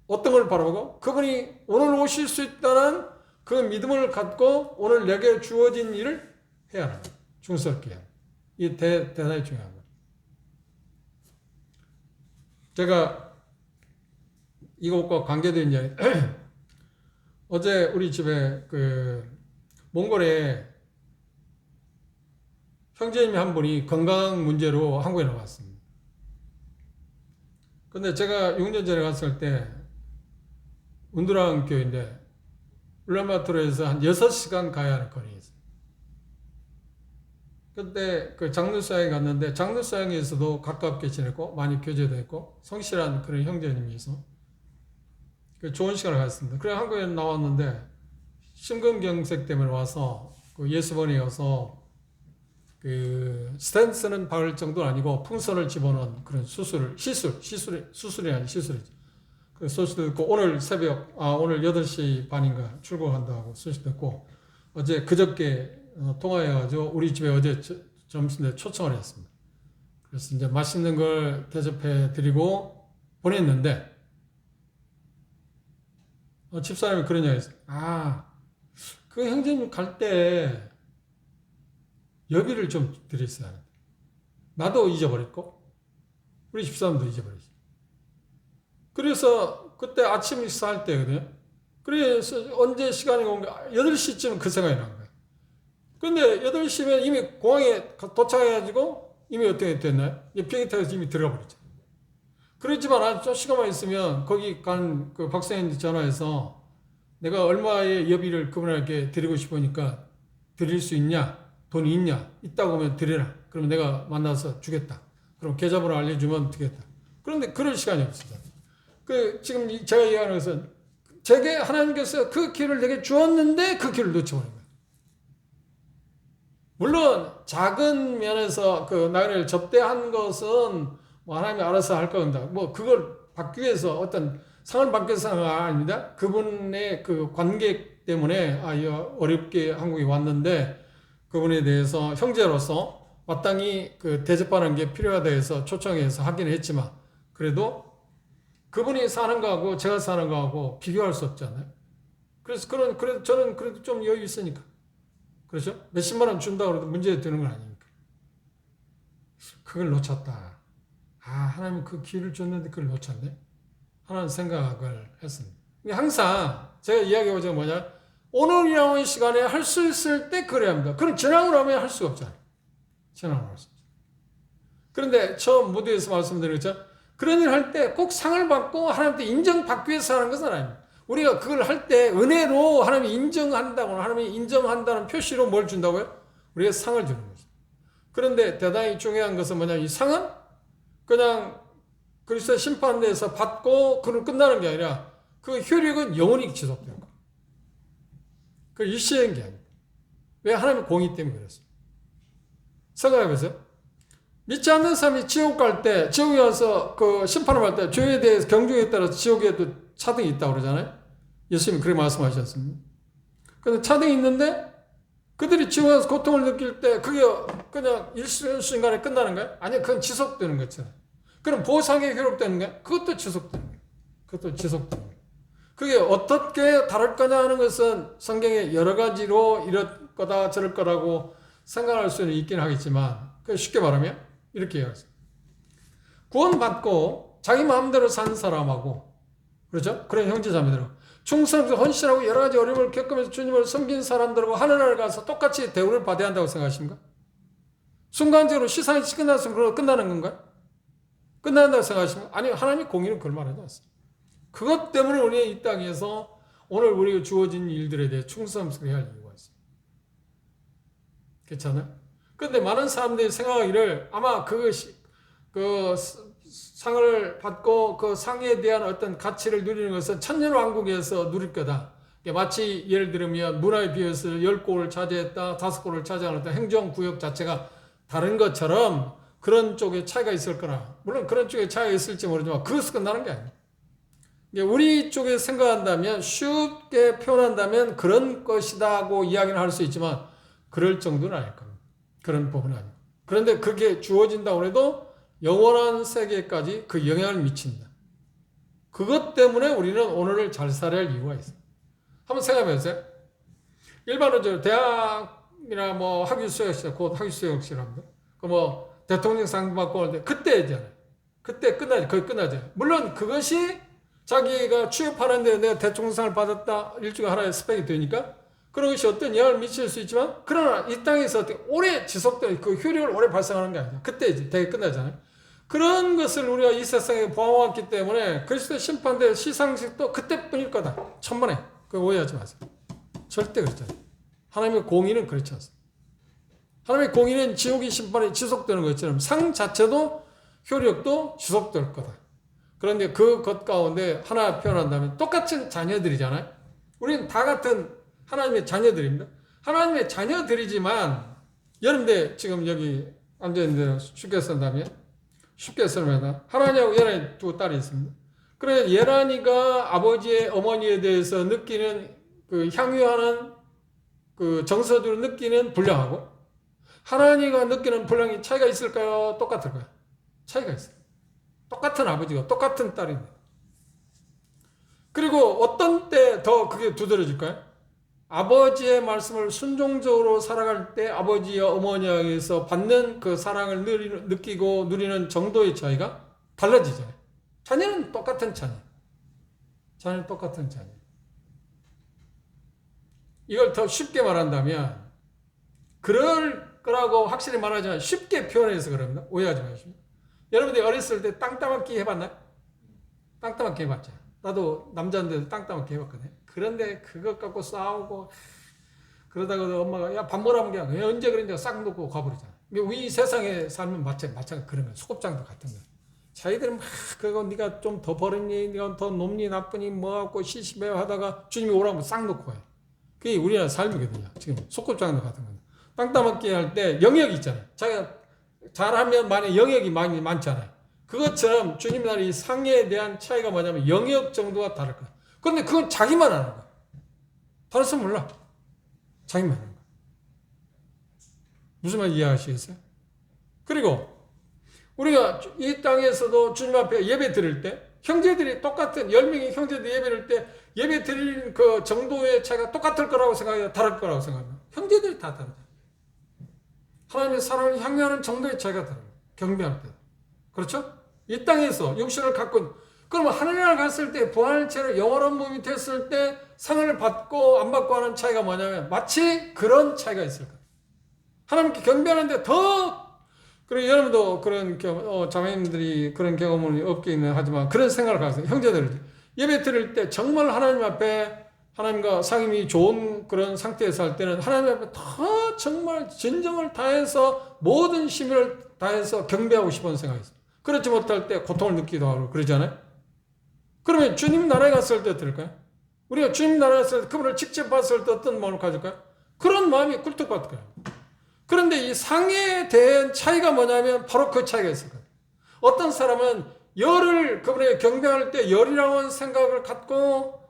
어떤 걸 바라보고 그분이 오늘 오실 수 있다는 그 믿음을 갖고 오늘 내게 주어진 일을 해야 합니다. 충성스럽게 해야 합니다. 이게 대단히 중요한 거예요. 제가 이것과 관계된 이야기. 어제 우리 집에 몽골에 형제님이 한 분이 건강 문제로 한국에 나왔습니다. 근데 제가 6년 전에 갔을 때 운두랑 교회인데 울란바토르에서 한 6시간 가야 하는 거리에 있어요. 그때 그 장르사에 갔는데 장르사에서도 가깝게 지냈고 많이 교제도 했고 성실한 그런 형제님이 있어 좋은 시간을 가졌습니다. 그래 한국에 나왔는데 심근경색 때문에 와서 그 예수번에 와서 그 스탠스는 박을 정도는 아니고 풍선을 집어넣은 그런 수술이 아닌 시술이죠. 그 소식 듣고 오늘 새벽 오늘 8시 반인가 출국한다고 소식 듣고 어제 그저께 통화해가지고 우리 집에 어제 점심때 초청을 했습니다. 그래서 이제 맛있는 걸 대접해 드리고 보냈는데 집사람이 그런 이야기 했어요. 그 형제님 갈 때 여비를 좀 드렸어야 하는데 나도 잊어버렸고 우리 집사람도 잊어버렸어. 그래서 그때 아침 식사할 때거든요. 그래서 언제 시간이 온가 8시쯤 그 생각이 난 거예요. 근데 8시면 이미 공항에 도착해가지고 이미 어떻게 됐나요? 비행기 타고 이미 들어가 버렸죠. 그렇지만 아주 좀 시간만 있으면 거기 간 그 박사님한테 전화해서 내가 얼마의 여비를 그분에게 드리고 싶으니까 드릴 수 있냐? 돈이 있냐? 있다고 하면 드려라. 그러면 내가 만나서 주겠다. 그럼 계좌번호 알려주면 드리겠다. 그런데 그럴 시간이 없어요. 지금 제가 이야기하는 것은 제게 하나님께서 그 기회를 내게 주었는데 그 기회를 놓쳐버린 거예요. 물론 작은 면에서 나를 접대한 것은 하나님이 알아서 할 겁니다. 그걸 받기 위해서 어떤 상을 받기 위해서가 아닙니다. 그분의 그 관계 때문에 어렵게 한국에 왔는데 그분에 대해서 형제로서 마땅히 대접하는 게 필요하다 해서 초청해서 하긴 했지만 그래도 그분이 사는 거하고 제가 사는 거하고 비교할 수 없잖아요. 그래서 그래도 저는 그래도 좀 여유 있으니까. 그렇죠? 몇십만 원 준다고 해도 문제 되는 건 아니니까. 그걸 놓쳤다. 하나님은 그 기회를 줬는데 그걸 놓쳤네. 하는 생각을 했습니다. 항상 제가 이야기하고자 뭐냐. 오늘이라는 시간에 할 수 있을 때 그래야 합니다. 그럼 지나고 나면 할 수가 없잖아요. 지나고 할 수 없죠. 그런데 처음 무대에서 말씀드린 것처럼 그런 일을 할 때 꼭 상을 받고 하나님한테 인정받기 위해서 하는 것은 아닙니다. 우리가 그걸 할 때 은혜로 하나님이 인정한다고 하나님이 인정한다는 표시로 뭘 준다고요? 우리가 상을 주는 거죠. 그런데 대단히 중요한 것은 뭐냐? 이 상은 그냥 그리스도의 심판대에서 받고 그는 끝나는 게 아니라 그 효력은 영원히 지속되는 거예요. 그 일시적인 게 아닙니다. 왜? 하나님의 공의 때문에 그랬어요. 생각해보세요. 믿지 않는 사람이 지옥 갈 때, 지옥에 와서 심판을 받을 때, 죄에 대해서 경중에 따라서 지옥에도 차등이 있다고 그러잖아요. 예수님이 그렇게 말씀하셨습니다. 그런데 차등이 있는데, 그들이 지옥에 와서 고통을 느낄 때, 그게 그냥 일순간에 끝나는 거예요? 아니, 그건 지속되는 거잖아요. 그럼 보상이 효력되는 거예요? 그것도 지속되는 거예요. 그것도 지속되는 거예요. 그게 어떻게 다를 거냐 하는 것은 성경에 여러 가지로 이럴 거다, 저럴 거라고 생각할 수는 있긴 하겠지만, 쉽게 말하면, 이렇게 얘기했어요. 구원받고 자기 마음대로 사는 사람하고, 그렇죠? 그런 형제자매들하고, 충성하고 헌신하고 여러 가지 어려움을 겪으면서 주님을 섬긴 사람들하고 하늘나라에 가서 똑같이 대우를 받아야 한다고 생각하십니까? 순간적으로 시상이 끝나서 그러고 끝나는 건가요? 끝난다고 생각하십니까? 아니, 하나님의 공의는 그걸 말하지 않습니다. 그것 때문에 우리는 이 땅에서 오늘 우리가 주어진 일들에 대해 충성스럽게 할 이유가 있습니다. 괜찮아요? 그런데 많은 사람들이 생각하기를 아마 그것이 상을 받고 그 상에 대한 어떤 가치를 누리는 것은 천년왕국에서 누릴 거다. 마치 예를 들면 문화에 비해서 10골을 차지했다, 5골을 차지하는 행정구역 자체가 다른 것처럼 그런 쪽에 차이가 있을 거라. 물론 그런 쪽에 차이가 있을지 모르지만 그것은 끝나는 게 아니에요. 우리 쪽에 생각한다면 쉽게 표현한다면 그런 것이다고 이야기는 할 수 있지만 그럴 정도는 아닐 겁니다. 그런 부분은 아니에요. 그런데 그게 주어진다고 해도 영원한 세계까지 그 영향을 미친다. 그것 때문에 우리는 오늘을 잘 살아야 할 이유가 있어요. 한번 생각해 보세요. 일반적으로 대학이나 뭐 학위 수여식, 곧 학위 수여식이랍니다. 그 뭐 대통령 상 받고 할 때 그때잖아요. 그때 끝나지, 거의 끝나죠. 물론 그것이 자기가 취업하는데 내가 대통령상을 받았다 일종의 하나의 스펙이 되니까 그런 것이 어떤 영향을 미칠 수 있지만 그러나 이 땅에서 어떻게 오래 지속되는 그 효력을 오래 발생하는 게 아니죠. 그때 이제 되게 끝나잖아요. 그런 것을 우리가 이 세상에 보아왔기 때문에 그리스도 심판대 시상식도 그때뿐일 거다. 천만에. 그거 오해하지 마세요. 절대 그렇지 않아요. 하나님의 공의는 그렇지 않습니다. 하나님의 공의는 지옥의 심판이 지속되는 것처럼 상 자체도 효력도 지속될 거다. 그런데 그것 가운데 하나 표현한다면 똑같은 자녀들이잖아요. 우리는 다 같은 하나님의 자녀들입니다. 하나님의 자녀들이지만 여러분들 지금 여기 앉아있는데 쉽게 쓴다면 쉽게 설명하면 하나님하고 예란이 두 딸이 있습니다. 그래 예란이가 아버지의 어머니에 대해서 느끼는 그 향유하는 그 정서적으로 느끼는 분량하고 하나님과 느끼는 분량이 차이가 있을까요? 똑같을까요? 차이가 있어요. 똑같은 아버지가 똑같은 딸입니다. 그리고 어떤 때 더 그게 두드러질까요? 아버지의 말씀을 순종적으로 살아갈 때 아버지와 어머니에게서 받는 그 사랑을 느끼고 누리는 정도의 차이가 달라지잖아요. 자녀는 똑같은 자녀. 자녀는 똑같은 자녀. 이걸 더 쉽게 말한다면 그럴 거라고 확실히 말하지만 쉽게 표현해서 그럽니다. 오해하지 마시고. 여러분들이 어렸을 때 땅 따먹기 해봤나요? 땅 따먹기 해봤죠. 나도 남자인데도 땅 따먹기 해봤거든요. 그런데 그것 갖고 싸우고 그러다가 엄마가 야 밥 먹으라는 게 아니라 언제 그런지 싹 놓고 가버리잖아. 우리 세상에 살면 마찬가지 그런 거야. 소곱장도 같은 거야. 자기들은 막 그거 네가 좀 더 버렸니? 네가 더 높니 나쁘니 뭐하고 시시매어 하다가 주님이 오라면 싹 놓고 가요. 그게 우리나라 삶이거든요. 지금 소곱장도 같은 거야. 땅 따먹기 할 때 영역이 있잖아요. 자기가 잘하면 만약 영역이 많잖아요. 그것처럼 주님 나라의 상에 대한 차이가 뭐냐면 영역 정도가 다를 거야. 그런데 그건 자기만 아는 거야. 다른 사람 몰라. 자기만 아는 거야. 무슨 말 이해하시겠어요? 그리고 우리가 이 땅에서도 주님 앞에 예배 드릴 때 형제들이 똑같은 10명의 형제들이 예배 드릴 때 예배 드리는 그 정도의 차이가 똑같을 거라고 생각해요? 다를 거라고 생각해요? 형제들이 다 다르죠. 하나님의 사랑을 향유하는 정도의 차이가 다릅니다. 경배할 때. 그렇죠? 이 땅에서 육신을 갖고 그러면 하늘나라 갔을 때 부활체로 영원한 몸이 됐을 때 상을 받고 안 받고 하는 차이가 뭐냐면 마치 그런 차이가 있을 거예요. 하나님께 경배하는데 더 그리고 여러분도 그런 자매님들이 그런 경험을 없기는 하지만 그런 생각을 가졌어요. 형제들 예배 드릴 때 정말 하나님 앞에 하나님과 상임이 좋은 그런 상태에서 할 때는 하나님 앞에 더 정말 진정을 다해서 모든 힘을 다해서 경배하고 싶은 생각이 있어요. 그렇지 못할 때 고통을 느끼기도 하고 그러잖아요. 그러면 주님 나라에 갔을 때 어떨까요? 우리가 주님 나라에 갔을 때 그분을 직접 봤을 때 어떤 마음을 가질까요? 그런 마음이 꿀떡받을 거예요. 그런데 이 상에 대한 차이가 뭐냐면 바로 그 차이가 있을 거예요. 어떤 사람은 열을 그분에게 경배할 때 열이라는 생각을 갖고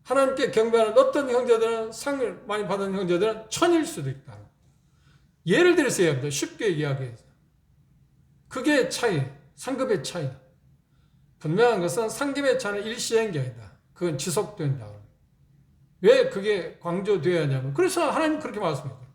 하나님께 경배하는 어떤 형제들은 상을 많이 받은 형제들은 천일 수도 있다. 예를 들어서 얘기합니다. 쉽게 이야기해서. 그게 차이, 상급의 차이다. 분명한 것은 상급의 차이는 일시적인 게 아니다. 그건 지속된다. 왜 그게 강조되어야 하냐면 그래서 하나님 그렇게 말씀합니다.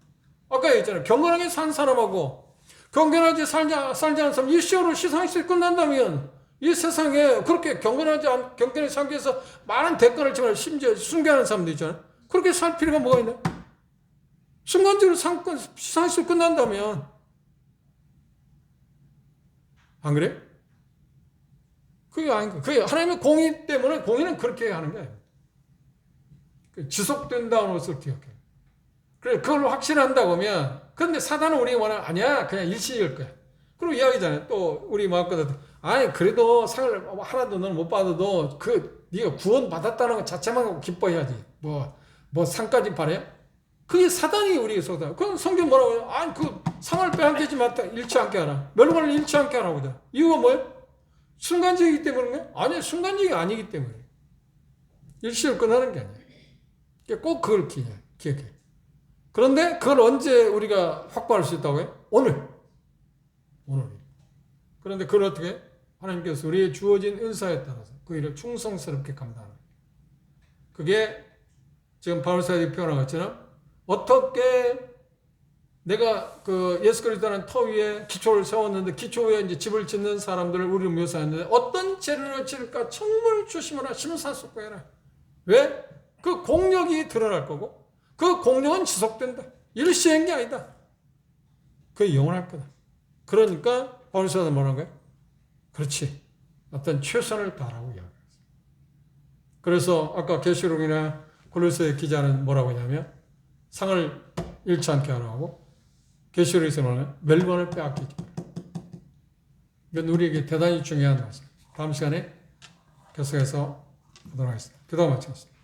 아까 얘기했잖아요. 경건하게 산 사람하고 경건하지 살지 않은 사람 일시적으로 시상식이 끝난다면 이 세상에 그렇게 경건하게 살기 위해서 많은 대가를 지만 심지어 순교하는 사람도 있잖아요. 그렇게 살 필요가 뭐가 있나요? 순간적으로 시상식이 끝난다면 안 그래? 그게 아닌 거. 그게 하나님의 공의 때문에 공의는 그렇게 하는 게 아니에요. 지속된다는 것을 기억해요. 그래, 그걸로 확신한다고 하면, 근데 사단은 우리 원하는, 아니야, 그냥 일시일 거야. 그리고 이야기잖아요. 또, 우리 마음껏, 아니, 그래도 상을 하나도 너는 못 받아도, 네가 구원 받았다는 것 자체만 기뻐해야지. 뭐 상까지 바래요? 그게 사단이 우리에게 쏟아. 그건 성경 뭐라고 해요? 아니, 상을 빼앗기지 마다. 잃지 않게 하라. 멸관을 잃지 않게 하라고. 이유가 뭐예요? 순간적이기 때문인가요? 아니, 순간적이 아니기 때문에. 일시를 끝나는 게 아니에요. 꼭 그걸 기억해. 그런데 그걸 언제 우리가 확보할 수 있다고 해요? 오늘. 그런데 그걸 어떻게? 하나님께서 우리의 주어진 은사에 따라서 그 일을 충성스럽게 감당하는 거예요. 그게 지금 바울사도가 표현한 것처럼 어떻게 내가 그 예수 그리스도라는 터 위에 기초를 세웠는데 기초 위에 이제 집을 짓는 사람들을 우리는 묘사했는데 어떤 재료를 지을까 정말 조심하라 심사숙고해라. 왜? 그 공력이 드러날 거고 그 공력은 지속된다. 일시한 게 아니다. 그게 영원할 거다. 그러니까 바울 사도는 뭐라는 거예요? 그렇지. 어떤 최선을 다하라고 이야기했어요. 그래서 아까 계시록이나 골로새 기자는 뭐라고 하냐면 상을 잃지 않게 하라고 계시록에서 말하면 멸관을 빼앗기지 마라. 이건 우리에게 대단히 중요한 말씀. 다음 시간에 계속해서 보도록 하겠습니다. 기도 마치겠습니다.